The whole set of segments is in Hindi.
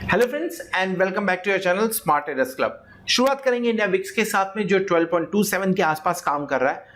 Hello friends and welcome back to your channel smart traders club. शुरुआत करेंगे इंडिया विक्स के साथ में जो 12.27 के आसपास काम कर रहा है।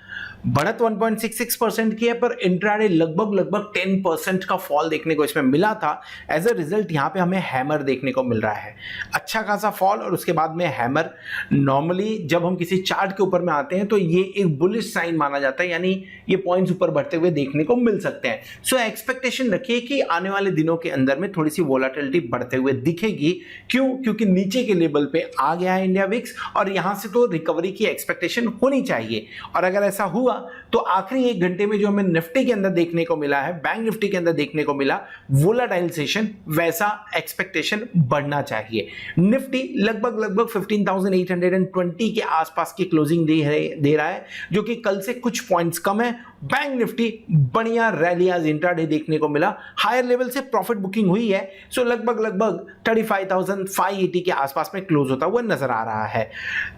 बढ़त 1.66% की है पर इंट्राडे लगभग 10% का फॉल देखने को इसमें मिला था। एज अ रिजल्ट यहाँ पे हमें हैमर देखने को मिल रहा है, अच्छा खासा फॉल और उसके बाद में हैमर। नॉर्मली जब हम किसी चार्ट के ऊपर में आते हैं तो ये एक बुलिश साइन माना जाता है, यानी ये पॉइंट्स ऊपर बढ़ते हुए देखने को मिल सकते हैं। सो एक्सपेक्टेशन रखिए कि आने वाले दिनों के अंदर में थोड़ी सी वोलाटिलिटी बढ़ते हुए दिखेगी। क्यों? क्योंकि नीचे के लेवल पे आ गया है इंडिया विक्स और यहां से तो रिकवरी की एक्सपेक्टेशन होनी चाहिए। और अगर ऐसा हुआ तो आखिरी एक घंटे में जो हमें निफ्टी के अंदर देखने को मिला है, बैंक निफ्टी के अंदर देखने को मिला वोलाटाइल सेशन, वैसा एक्सपेक्टेशन बढ़ना चाहिए। निफ्टी लगभग 15,820 के आसपास की क्लोजिंग दे रहा है, जो कि कल से कुछ पॉइंट्स कम है। बैंक निफ्टी बढ़िया रैली आज इंट्राडे देखने को मिला, हायर लेवल से प्रॉफिट बुकिंग हुई है। सो लगभग 35,580 के आसपास में क्लोज होता हुआ नजर आ रहा है।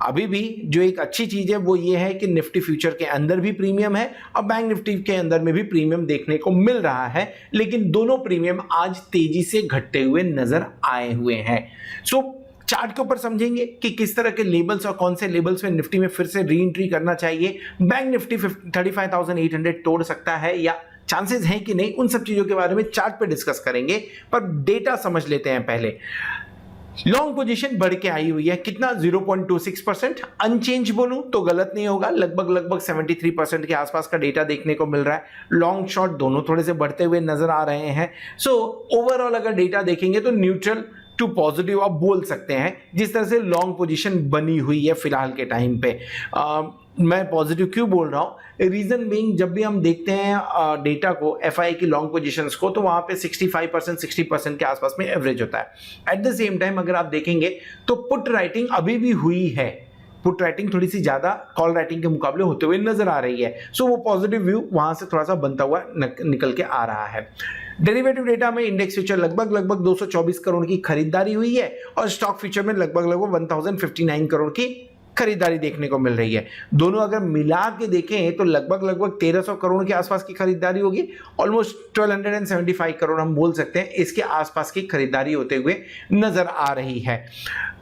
अभी भी जो एक अच्छी चीज है वो ये है कि निफ्टी फ्यूचर के अंदर भी प्रीमियम है और बैंक निफ्टी के अंदर में भी प्रीमियम देखने को मिल रहा है, लेकिन दोनों प्रीमियम आज तेजी से घटते हुए नजर आए हुए हैं। सो चार्ट के ऊपर समझेंगे कि किस तरह के लेवल्स और कौन से लेवल्स में निफ्टी में फिर से री एंट्री करना चाहिए। बैंक निफ्टी 35,800 तोड़ सकता है या चांसेस हैं कि नहीं, उन सब चीजों के बारे में चार्ट पे डिस्कस करेंगे, पर डेटा समझ लेते हैं पहले। लॉन्ग पोजीशन बढ़ के आई हुई है, कितना? 0.26%। अनचेंज बोलूं तो गलत नहीं होगा, लगभग 73% के आसपास का डेटा देखने को मिल रहा है। लॉन्ग शॉर्ट दोनों थोड़े से बढ़ते हुए नजर आ रहे हैं। सो ओवरऑल अगर डेटा देखेंगे तो न्यूट्रल टू पॉजिटिव आप बोल सकते हैं, जिस तरह से लॉन्ग पोजीशन बनी हुई है फिलहाल के टाइम पे। मैं पॉजिटिव क्यों बोल रहा हूं? रीजन बीइंग, जब भी हम देखते हैं डेटा को, एफआई की लॉन्ग पोजीशंस को, तो वहां पे 65% 60% के आसपास में एवरेज होता है। एट द सेम टाइम अगर आप देखेंगे तो पुट राइटिंग अभी भी हुई है, पुट राइटिंग थोड़ी सी ज्यादा कॉल राइटिंग के मुकाबले होते हुए नजर आ रही है। सो वो पॉजिटिव व्यू वहां से थोड़ा सा बनता हुआ निकल के आ रहा है। डेरिवेटिव डेटा में इंडेक्स फ्यूचर लगभग 224 करोड़ की खरीदारी हुई है और स्टॉक फ्यूचर में लगभग 1059 करोड़ की खरीदारी देखने को मिल रही है। दोनों अगर मिला के देखें तो लगभग 1300 करोड़ के आसपास की खरीदारी होगी। ऑलमोस्ट 1275 करोड़ हम बोल सकते हैं इसके आसपास की खरीदारी होते हुए नजर आ रही है।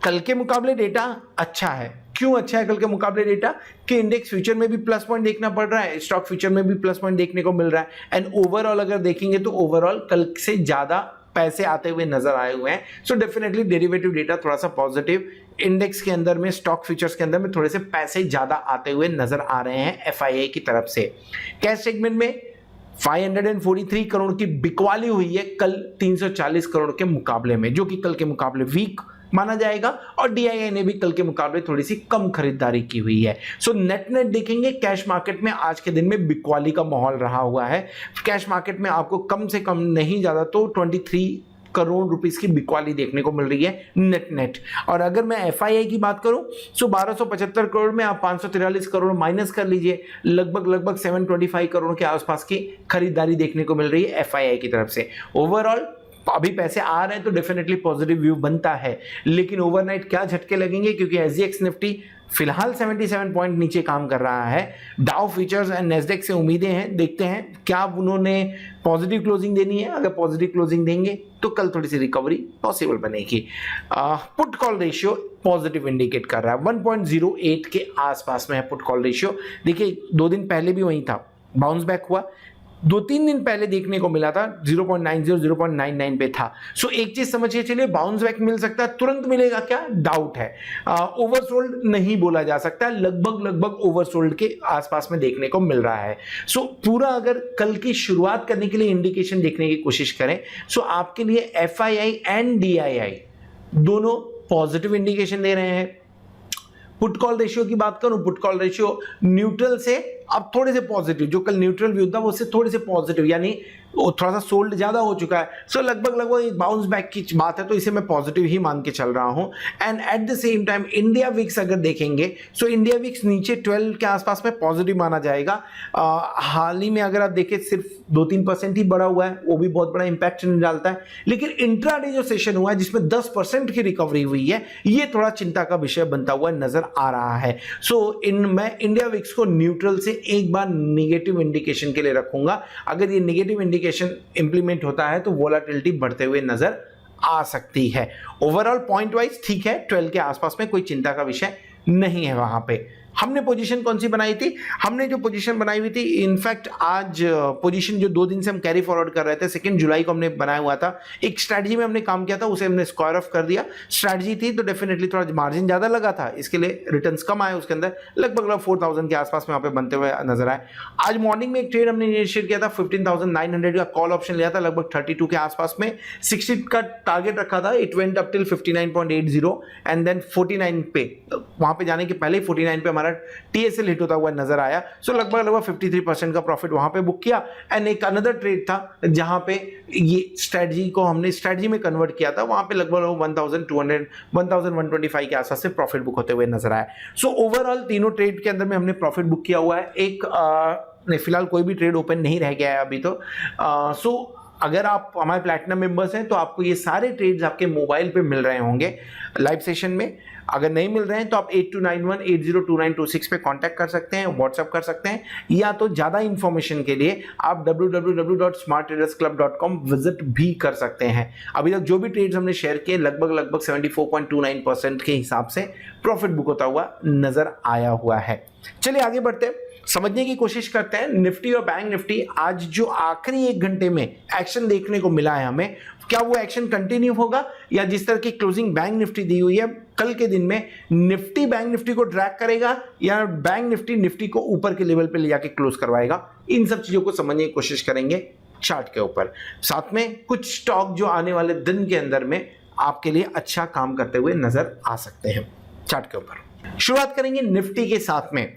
कल के मुकाबले डेटा अच्छा है। क्यों अच्छा है कल के मुकाबले डेटा? कि इंडेक्स फ्यूचर में भी प्लस पॉइंट देखना पड़ रहा है, स्टॉक फ्यूचर में भी प्लस पॉइंट देखने को मिल रहा है। एंड ओवरऑल अगर देखेंगे तो ओवरऑल कल से ज्यादा पैसे आते हुए नजर आए हुए हैं। सो डेफिनेटली डेरिवेटिव डेटा थोड़ा सा पॉजिटिव, इंडेक्स के अंदर में, स्टॉक फ्यूचर्स के अंदर में थोड़े से पैसे ज्यादा आते हुए नजर आ रहे हैं एफआईआई की तरफ से। कैश सेगमेंट में 543 करोड़ की बिकवाली हुई है कल 340 करोड़ के मुकाबले में, जो कि कल के मुकाबले वीक माना जाएगा। और डीआईआई ने भी कल के मुकाबले थोड़ी सी कम खरीदारी की हुई है। सो नेट देखेंगे कैश मार्केट में आज के दिन में बिकवाली का माहौल रहा हुआ है। कैश मार्केट में आपको कम से कम नहीं ज्यादा तो 23 करोड़ रुपीस की बिकवाली देखने को मिल रही है नेट। और अगर मैं एफआईआई की बात करूं तो 1275 करोड़ में आप 543 करोड़ माइनस कर लीजिए, लगभग 725 करोड़ के आसपास की खरीदारी देखने को मिल रही है एफआईआई की तरफ से। ओवरऑल अभी पैसे आ रहे हैं तो डेफिनेटली पॉजिटिव व्यू बनता है, लेकिन ओवरनाइट क्या झटके लगेंगे? क्योंकि एसजीएक्स निफ्टी फिलहाल 77 पॉइंट नीचे काम कर रहा है। डाउ फ्यूचर्स एंड नेस्डेक से उम्मीदें हैं, देखते हैं क्या उन्होंने पॉजिटिव क्लोजिंग देनी है। अगर पॉजिटिव क्लोजिंग देंगे तो कल थोड़ी सी रिकवरी पॉसिबल बनेगी। Put call ratio positive indicate कर रहा है, 1.08 के आसपास में है पुट कॉल रेशियो। देखिए 2 दिन पहले भी वही था, बाउंस बैक हुआ। 2-3 दिन पहले देखने को मिला था 0.90 0.99 पे था। सो एक चीज समझिए, चलिए बाउंस बैक मिल सकता है, तुरंत मिलेगा क्या? डाउट है। ओवरसोल्ड नहीं बोला जा सकता, लगभग ओवरसोल्ड के आसपास में देखने को मिल रहा है। सो पूरा अगर कल की शुरुआत करने के लिए इंडिकेशन देखने की कोशिश करें, सो आपके लिए एफआईआई एंड डीआईआई दोनों पॉजिटिव इंडिकेशन दे रहे हैं। पुट कॉल रेशियो की बात करूं, पुट कॉल रेशियो न्यूट्रल से अब थोड़े से पॉजिटिव, जो कल न्यूट्रल व्यू था वो उससे थोड़े से पॉजिटिव, यानी वो थोड़ा सा सोल्ड ज्यादा हो चुका है। सो लगभग बाउंस बैक की बात है, तो इसे मैं पॉजिटिव ही मान के चल रहा हूं। And at the same time India VIX अगर देखेंगे, सो इंडिया विक्स नीचे 12 के आसपास में पॉजिटिव माना जाएगा। हाल ही में अगर आप देखें सिर्फ 2-3% ही बढ़ा हुआ है, वो भी बहुत बड़ा इंपैक्ट नहीं डालता है। लेकिन इंट्राडे जो सेशन हुआ है जिसमें 10% की रिकवरी हुई है, ये थोड़ा चिंता का विषय बनता हुआ नजर आ रहा है। सो मैं इंडिया विक्स को न्यूट्रल से एक बार नेगेटिव इंडिकेशन के लिए रखूंगा। अगर ये नेगेटिव इंडिकेशन इंप्लीमेंट होता है तो वोलाटिलिटी बढ़ते हुए नजर आ सकती है। ओवरऑल पॉइंट वाइज ठीक है, 12 के आसपास में कोई चिंता का विषय नहीं है। वहां पे हमने पोजीशन कौन सी बनाई थी, हमने जो पोजीशन बनाई हुई थी, इनफैक्ट आज पोजीशन जो 2 दिन से हम कैरी फॉरवर्ड कर रहे थे, 2 जुलाई को हमने बनाया हुआ था, एक स्ट्रैटेजी में हमने काम किया था, उसे हमने स्क्वायर ऑफ कर दिया। स्ट्रैटेजी थी तो डेफिनेटली थोड़ा मार्जिन ज्यादा लगा था, इसके लिए रिटर्न्स कम आए, उसके अंदर लगभग 4000 के आसपास में वहां पे बनते हुए नजर आए। आज मॉर्निंग में एक ट्रेड हमने इनिशिएट किया था, 15900 का कॉल ऑप्शन लिया था लगभग 32 के आसपास में, 60 का टारगेट रखा था, it went up till 59.80 and then 49 पे, वहां पे जाने के पहले ही 49 पे टीएसएल हिट होता हुआ नजर आया। सो लगभग 53% का प्रॉफिट वहां पे बुक किया। एंड एक अनदर ट्रेड था जहां पे ये स्ट्रेटजी को हमने स्ट्रेटजी में कन्वर्ट किया था, वहां पे लगभग 1200 1125 के आसपास से प्रॉफिट बुक होते हुए नजर आया। सो ओवरऑल तीनों ट्रेड के अंदर में हमने प्रॉफिट बुक किया हुआ है। एक फिलहाल कोई भी ट्रेड ओपन नहीं रह गया है अभी तो। सो अगर आप हमारे प्लैटिनम मेंबर्स हैं तो आपको ये सारे ट्रेड्स आपके मोबाइल पे मिल रहे होंगे लाइव सेशन में। अगर नहीं मिल रहे हैं तो आप 8291802926 पे कांटेक्ट कर सकते हैं, व्हाट्सएप कर सकते हैं, या तो ज्यादा इंफॉर्मेशन के लिए आप www.smarttradersclub.com विजिट भी कर सकते हैं। अभी तक जो भी ट्रेड्स हमने शेयर किए लगभग 74.29% के हिसाब से प्रॉफिट बुक होता हुआ नजर आया हुआ है। चलिए आगे बढ़ते हैं, समझने की कोशिश करते हैं निफ्टी और बैंक निफ्टी आज जो आखिरी 1 घंटे में एक्शन देखने को मिला है हमें, क्या वो एक्शन कंटिन्यू होगा या जिस तरह की क्लोजिंग बैंक निफ्टी दी हुई है कल के दिन में निफ्टी बैंक निफ्टी को ड्रैग करेगा या बैंक निफ्टी निफ्टी को ऊपर के लेवल पे ले जाके क्लोज करवाएगा। इन सब चीजों को समझने की कोशिश करेंगे चार्ट के ऊपर। साथ में कुछ स्टॉक जो आने वाले दिन के अंदर में आपके लिए अच्छा काम करते हुए नजर आ सकते हैं चार्ट के ऊपर। शुरुआत करेंगे निफ्टी के साथ में।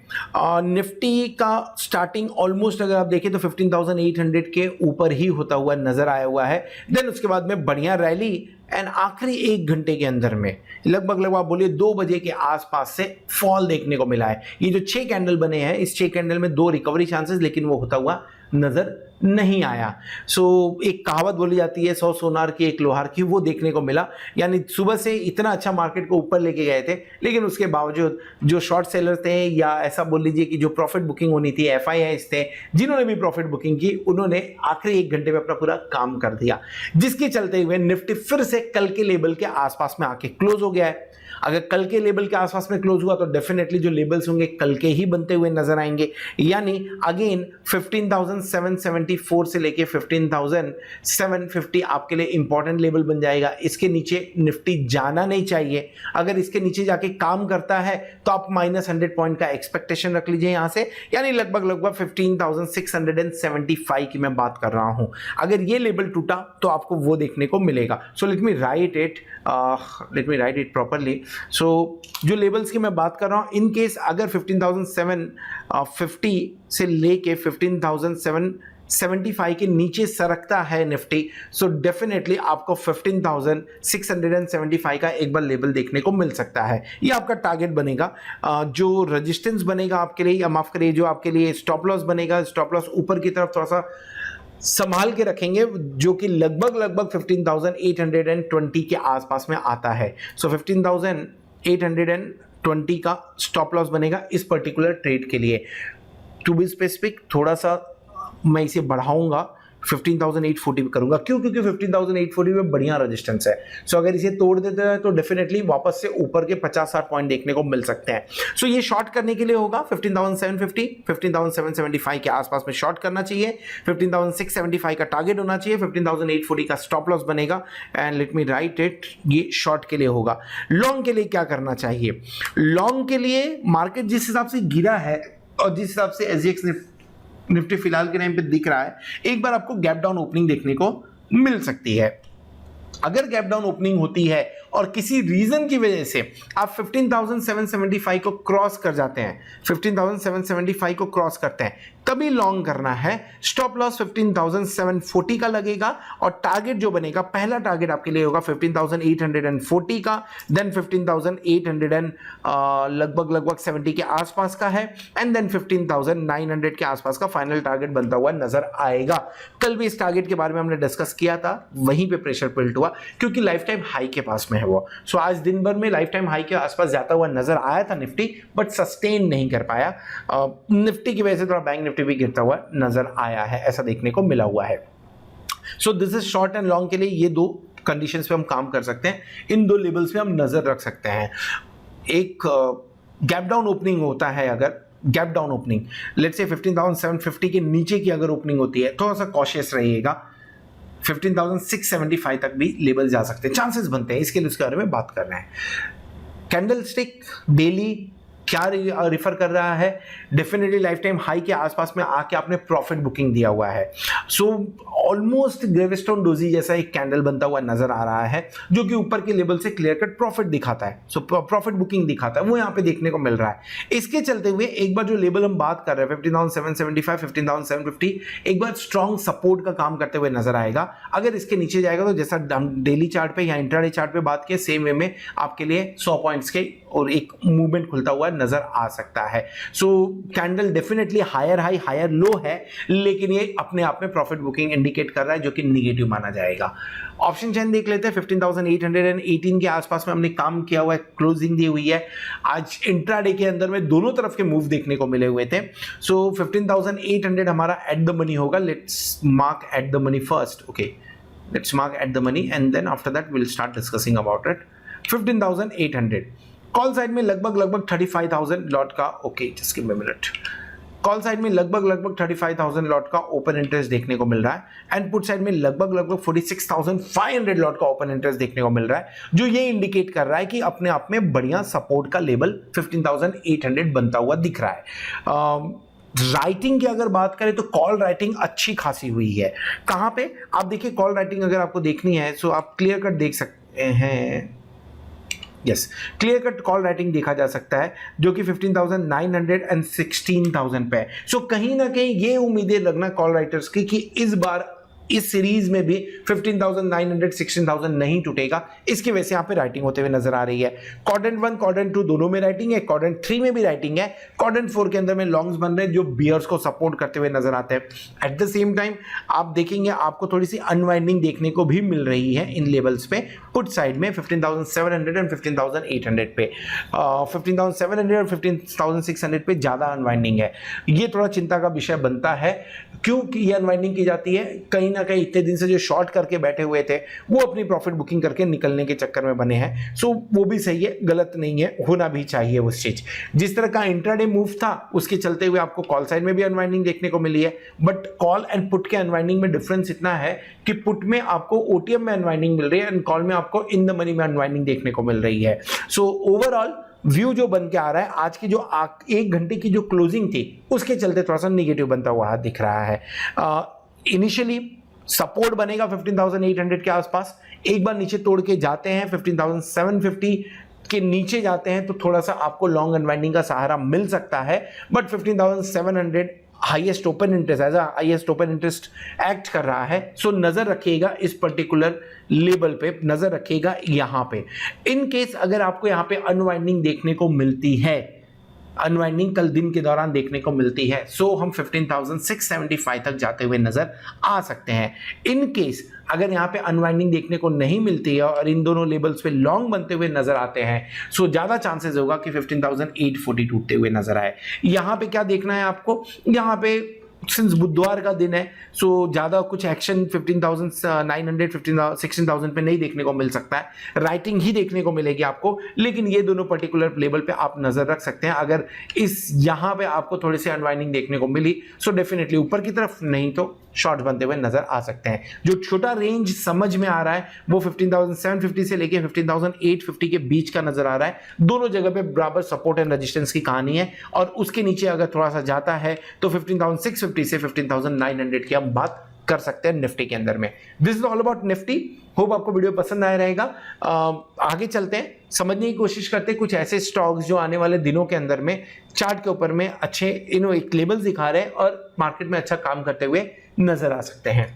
निफ्टी का स्टार्टिंग ऑलमोस्ट अगर आप देखें तो 15,800 के ऊपर ही होता हुआ नजर आया हुआ है। देन उसके बाद में बढ़िया रैली एंड आखिरी 1 घंटे के अंदर में लगभग आप बोलिए 2 बजे के आसपास से फॉल देखने को मिला है। ये जो 6 कैंडल बने हैं, इस 6 कैंडल में 2 रिकवरी चांसेस, लेकिन वो होता हुआ नजर नहीं आया। सो एक कहावत बोली जाती है 100 सोनार की 1 लोहार की, वो देखने को मिला। यानी सुबह से इतना अच्छा मार्केट को ऊपर लेके गए थे, लेकिन उसके बावजूद जो शॉर्ट सेलर थे या ऐसा बोल लीजिए कि जो प्रॉफिट बुकिंग होनी थी, FIIs थे जिन्होंने भी प्रॉफिट बुकिंग की, उन्होंने आखिरी 1 घंटे में अपना पूरा काम कर दिया, जिसके चलते हुए निफ्टी फिर से कल के लेवल के आसपास में आके क्लोज हो गया है। अगर कल के लेवल के आसपास में क्लोज हुआ तो डेफिनेटली जो लेवल्स होंगे कल के ही बनते हुए नजर आएंगे। यानी अगेन 15,774 से लेके 15,750 आपके लिए इंपॉर्टेंट लेवल बन जाएगा। इसके नीचे निफ्टी जाना नहीं चाहिए। अगर इसके नीचे जाके काम करता है तो आप -100 पॉइंट का एक्सपेक्टेशन रख लीजिए यहां से, यानी लगभग 15,675 की मैं बात कर रहा हूं। अगर ये लेवल टूटा तो आपको वो देखने को मिलेगा। So let me write it properly. So जो लेवल्स की मैं बात कर रहा हूं, इन केस अगर 15,750 से लेके 15,775 के नीचे सरकता है निफ्टी, सो डेफिनेटली आपको 15,675 का एक बार लेवल देखने को मिल सकता है। ये आपका टारगेट बनेगा। जो रेजिस्टेंस बनेगा आपके लिए, या माफ करिए जो आपके लिए स्टॉप लॉस बनेगा, स्टॉप लॉस ऊपर की तरफ थोड़ा सा संभाल के रखेंगे, जो कि लगभग 15,820 के आसपास में आता है। सो 15,820 का स्टॉप लॉस बनेगा इस पर्टिकुलर ट्रेड के लिए। टू बी स्पेसिफिक थोड़ा सा मैं इसे बढ़ाऊंगा, 15,840 पे करूंगा। क्यों? क्योंकि 15,840 में बढ़िया रेजिस्टेंस है। सो अगर इसे तोड़ देते हैं तो डेफिनेटली वापस से ऊपर के 50-60 पॉइंट देखने को मिल सकते हैं। सो ये शॉर्ट करने के लिए होगा 15,750, 15,775 के आसपास में शॉर्ट करना चाहिए। 15,675 का टारगेट होना चाहिए, 15,840 का स्टॉप लॉस बनेगा। And let me write it, ये शॉर्ट के लिए होगा। लॉन्ग के लिए क्या करना चाहिए? लॉन्ग के लिए मार्केट जिस हिसाब से गिरा है और जिस हिसाब से SGX निफ्टी फिलहाल के टाइम पे दिख रहा है, एक बार आपको गैप डाउन ओपनिंग देखने को मिल सकती है। अगर गैप डाउन ओपनिंग होती है और किसी रीजन की वजह से आप 15,775 को क्रॉस कर जाते हैं, 15,775 को क्रॉस करते हैं, तभी लॉन्ग करना है। स्टॉप लॉस 15,740 का लगेगा और टारगेट जो बनेगा, पहला टारगेट आपके लिए होगा 15,840 का, देन 15,800 लगभग 70 के आसपास का है, एंड देन 15,900 के आसपास का फाइनल टारगेट बनता हुआ नजर आएगा। कल भी इस टारगेट के बारे में हमने डिस्कस किया था, वहीं पे प्रेशर बिल्ट हुआ क्योंकि लाइफ टाइम हाई के पास में है वो। सो आज दिन भर में लाइफ टाइम हाई के आसपास जाता हुआ नजर आया था निफ्टी, बट सस्टेन नहीं कर पाया। निफ्टी की वजह से थोड़ा बैंक निफ्टी भी गिरता हुआ नजर आया है, ऐसा देखने को मिला हुआ है। So this is short and long के लिए ये 2 कंडीशंस पे हम काम कर सकते हैं, इन दो लेवल्स पे हम नजर रख सकते हैं। एक गैप डाउन ओपनिंग होता है, अगर gap down opening let's say 15,750 के नीचे की अगर ओपनिंग होती है, थोड़ा सा कॉशियस रहिएगा, 15,675 तक भी लेवल जा सकते हैं, चांसेस बनते हैं, इसके लिए उसके बारे में बात कर रहे हैं। कैंडल स्टिक डेली क्या रिफर कर रहा है, डेफिनेटली लाइफ टाइम हाई के आसपास में आके आपने प्रॉफिट बुकिंग दिया हुआ है। सो ऑलमोस्ट ग्रेविस्टोन डोजी जैसा एक कैंडल बनता हुआ नजर आ रहा है, जो कि ऊपर के लेवल से क्लियर कट प्रॉफिट दिखाता है, सो प्रॉफिट बुकिंग दिखाता है, वो यहाँ पे देखने को मिल रहा है। इसके चलते हुए एक बार जो लेवल हम बात कर रहे हैं 15,775, 15,750, एक बार स्ट्रॉन्ग सपोर्ट का काम करते हुए नजर आएगा। अगर इसके नीचे जाएगा तो जैसा हम डेली चार्ट पे या इंट्राडे चार्ट पे बात किए, सेम वे में आपके लिए 100 पॉइंट्स के और एक मूवमेंट खुलता हुआ नजर आ सकता है। So candle definitely higher high higher low है, लेकिन ये अपने आप में प्रॉफिट बुकिंग इंडिकेट कर रहा है, जो कि निगेटिव माना जाएगा। ऑप्शन चेन देख लेते हैं, 15,818 के आसपास में हमने काम किया हुआ है, क्लोजिंग दी हुई है। आज इंट्राडे के अंदर में दोनों तरफ के मूव देखने को मिले हुए थे। सो 15,800 हमारा एट द मनी होगा। Let's mark at the money first, okay, let's mark at the money and then after that will start discussing about it. 15,800 call side में लगभग 35,000 लॉट का, okay just give me a minute, call side में लगभग 35,000 लॉट का ओपन इंटरेस्ट देखने को मिल रहा है, एंड पुट साइड में लगभग 46,500 लॉट का ओपन इंटरेस्ट देखने को मिल रहा है, जो ये इंडिकेट कर रहा है कि अपने आप में बढ़िया सपोर्ट का लेवल 15,800 बनता हुआ दिख रहा है। राइटिंग की अगर बात करें तो कॉल राइटिंग अच्छी खासी हुई है। कहां पे आप देखिए, कॉल राइटिंग अगर आपको देखनी है सो आप क्लियर कट देख सकते हैं, yes clear cut call writing देखा जा सकता है, जो कि 15,900 एंड 16,000 पे है। सो कहीं ना कहीं ये उम्मीदें लगना कॉल राइटर्स की कि इस बार इस सीरीज में भी 15,900 16,000 नहीं टूटेगा, इसकी वजह से यहाँ पे राइटिंग होते हुए नजर आ रही है। क्वाड्रेंट 1 क्वाड्रेंट 2 दोनों में राइटिंग है, क्वाड्रेंट 3 में भी राइटिंग है, क्वाड्रेंट 4 के अंदर में लॉन्ग्स बन रहे हैं जो बियर्स को सपोर्ट करते हुए नजर आते हैं। एट द सेम टाइम आप देखेंगे आपको थोड़ी सी अनवाइंडिंग देखने को भी मिल रही है इन लेवल्स पे, पुट साइड में 15,700 एंड 15,800 पे, 15,700 और 15,600 पे ज्यादा अनवाइंडिंग है। ये थोड़ा चिंता का विषय बनता है, क्योंकि ये अनवाइंडिंग की जाती है कहीं ना कहीं इतने दिन से जो शॉर्ट करके बैठे हुए थे वो अपनी प्रॉफिट बुकिंग करके निकलने के चक्कर में बने हैं। सो वो भी सही है, गलत नहीं है, होना भी चाहिए वो चीज। जिस तरह का इंट्राडे मूव था उसके चलते हुए आपको कॉल साइड में भी अनवाइंडिंग देखने को मिली है, बट कॉल एंड पुट के अनवाइंडिंग में डिफरेंस इतना है कि पुट में आपको ओटीएम में अनवाइंडिंग मिल रही है एंड कॉल में आपको इन द मनी में अनवाइंडिंग देखने को मिल रही है। सो ओवरऑल व्यू जो बन के आ रहा है, आज की जो 1 घंटे की जो क्लोजिंग थी उसके चलते थोड़ा सा निगेटिव बनता हुआ दिख रहा है। इनिशियली सपोर्ट बनेगा 15,800 के आसपास, एक बार नीचे तोड़ के जाते हैं 15,750 के नीचे जाते हैं तो थोड़ा सा आपको लॉन्ग अनवाइंडिंग का सहारा मिल सकता है, but 15,700 highest open interest as highest open interest act कर रहा है। सो नजर रखिएगा इस पर्टिकुलर लेवल पे, नजर रखिएगा यहां पे। इन केस अगर आपको यहां पे अनवाइंडिंग देखने को मिलती है, अनवाइंडिंग कल दिन के दौरान देखने को मिलती है, सो हम 15,675 तक जाते हुए नजर आ सकते हैं। इन केस अगर यहाँ पे अनवाइंडिंग देखने को नहीं मिलती है और इन दोनों लेवल्स पे लॉन्ग बनते हुए नजर आते हैं, सो ज्यादा चांसेस होगा कि 15,840 टूटते हुए नजर आए। यहाँ पे क्या देखना है आपको, यहाँ पे सिंस बुधवार का दिन है सो ज्यादा कुछ एक्शन 15,900 16,000 पे नहीं देखने को मिल सकता है, राइटिंग ही देखने को मिलेगी आपको। लेकिन ये दोनों पर्टिकुलर लेवल पे आप नजर रख सकते हैं। अगर इस यहां पे आपको थोड़ी सी अनवाइंडिंग देखने को मिली सो डेफिनेटली ऊपर की तरफ, नहीं तो शॉर्ट बनते हुए नजर आ सकते हैं। जो छोटा रेंज समझ में आ रहा है वो 15,750 से लेके 15,850 के बीच का नजर आ रहा है। दोनों जगह पे बराबर सपोर्ट एंड रेजिस्टेंस की कहानी है, और उसके नीचे अगर थोड़ा सा जाता है तो 15,650 से 15,900 की हम बात कर सकते हैं निफ्टी के अंदर में। This is all about Nifty. Hope आपको वीडियो पसंद आया रहेगा। आगे चलते हैं, समझने की कोशिश करते हैं कुछ ऐसे स्टॉक्स जो आने वाले दिनों के अंदर में चार्ट के ऊपर में अच्छे एक लेवल्स दिखा रहे हैं और मार्केट में अच्छा काम करते हुए नजर आ सकते हैं।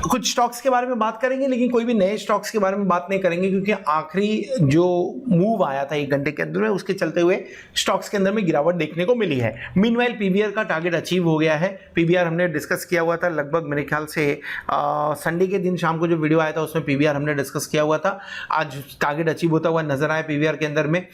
कुछ स्टॉक्स के बारे में बात करेंगे, लेकिन कोई भी नए स्टॉक्स के बारे में बात नहीं करेंगे, क्योंकि आखिरी जो मूव आया था 1 घंटे के अंदर में उसके चलते हुए स्टॉक्स के अंदर में गिरावट देखने को मिली है। मीनवाइल पीवीआर का टारगेट अचीव हो गया है। पीवीआर हमने डिस्कस किया हुआ था लगभग मेरे ख्याल से संडे के दिन शाम को जो वीडियो आया था उसमें पीवीआर हमने डिस्कस किया हुआ था। आज टारगेट अचीव होता हुआ नजर आया पीवीआर के अंदर में।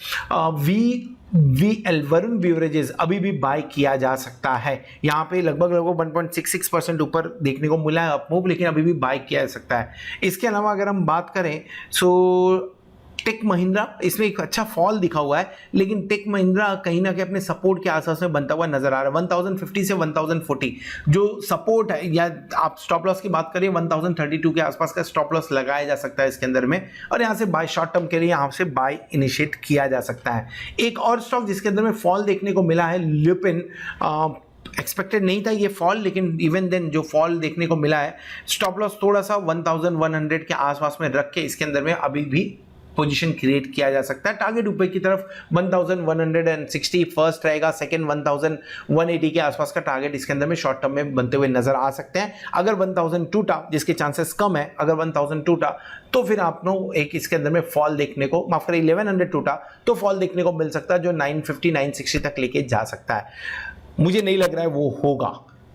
वी VL वरुण बेवरेजेस अभी भी बाय किया जा सकता है। यहाँ पे लगभग 1.66% ऊपर देखने को मिला है अपमूव, लेकिन अभी भी बाय किया जा सकता है। इसके अलावा अगर हम बात करें सो टेक महिंद्रा, इसमें एक अच्छा फॉल दिखा हुआ है, लेकिन टेक महिंद्रा कहीं ना कहीं अपने सपोर्ट के आसपास में बनता हुआ नजर आ रहा है। 1050 से 1040 जो सपोर्ट है, या आप स्टॉप लॉस की बात करिए 1032 के आसपास का स्टॉप लॉस लगाया जा सकता है इसके अंदर में, और यहाँ से बाय शॉर्ट टर्म के लिए यहाँ से बाय इनिशिएट किया जा सकता है। एक और स्टॉक जिसके अंदर में फॉल देखने को मिला है ल्यूपिन, एक्सपेक्टेड नहीं था ये फॉल, लेकिन इवन देन जो फॉल देखने को मिला है, स्टॉप लॉस थोड़ा सा 1100 के आसपास में रख के इसके अंदर में अभी भी पोजीशन क्रिएट किया जा सकता है। टारगेट ऊपर की तरफ 1160 फर्स्ट रहेगा, सेकंड 1180 के आसपास का टारगेट इसके अंदर में शॉर्ट टर्म में बनते हुए नजर आ सकते हैं। अगर 1000 टूटा, जिसके चांसेस कम है, अगर 1000 टूटा तो फिर आपको एक इसके अंदर में फॉल देखने को, माफ करें 1100 टूटा तो फॉल देखने को मिल सकता है जो 950 960 तक लेके जा सकता है। मुझे नहीं लग रहा है वो होगा,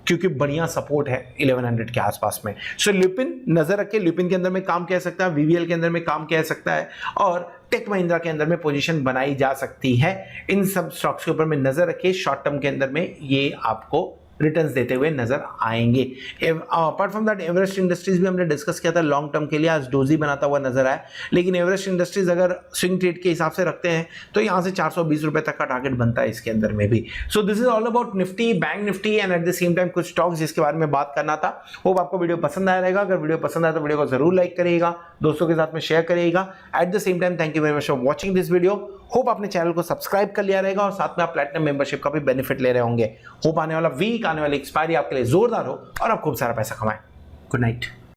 क्योंकि बढ़िया सपोर्ट है 1100 के आसपास में। सो ल्यूपिन नजर रखे, ल्यूपिन के अंदर में काम किया सकता है, वीवीएल के अंदर में काम किया सकता है, और टेक महिंद्रा के अंदर में पोजीशन बनाई जा सकती है। इन सब स्टॉक्स के ऊपर में नजर रखिए, शॉर्ट टर्म के अंदर में ये आपको रिटर्न्स देते हुए नजर आएंगे। Apart from that Everest industries भी हमने डिस्कस किया था लॉन्ग टर्म के लिए, आज डोजी बनाता हुआ नजर आया, लेकिन एवरेस्ट इंडस्ट्रीज अगर स्विंग ट्रेड के हिसाब से रखते हैं तो यहाँ से 420 रुपए तक का टारगेट बनता है इसके अंदर में भी। So this is all about Nifty, bank Nifty and at the same time कुछ स्टॉक्स जिसके बारे में बात करना था। होप आपको वीडियो पसंद आया रहेगा। अगर वीडियो पसंद आया तो वीडियो को जरूर लाइक करिएगा, दोस्तों के साथ में शेयर करिएगा। At the same time thank you very much for watching this video. Hope आपने चैनल को सब्सक्राइब कर लिया रहेगा और साथ में आप प्लैटिनम मेंबरशिप का भी बेनिफिट ले रहे होंगे। होप आने वाला वीक, आने वाली एक्सपायरी आपके लिए जोरदार हो और आप खूब सारा पैसा कमाएं। Good night.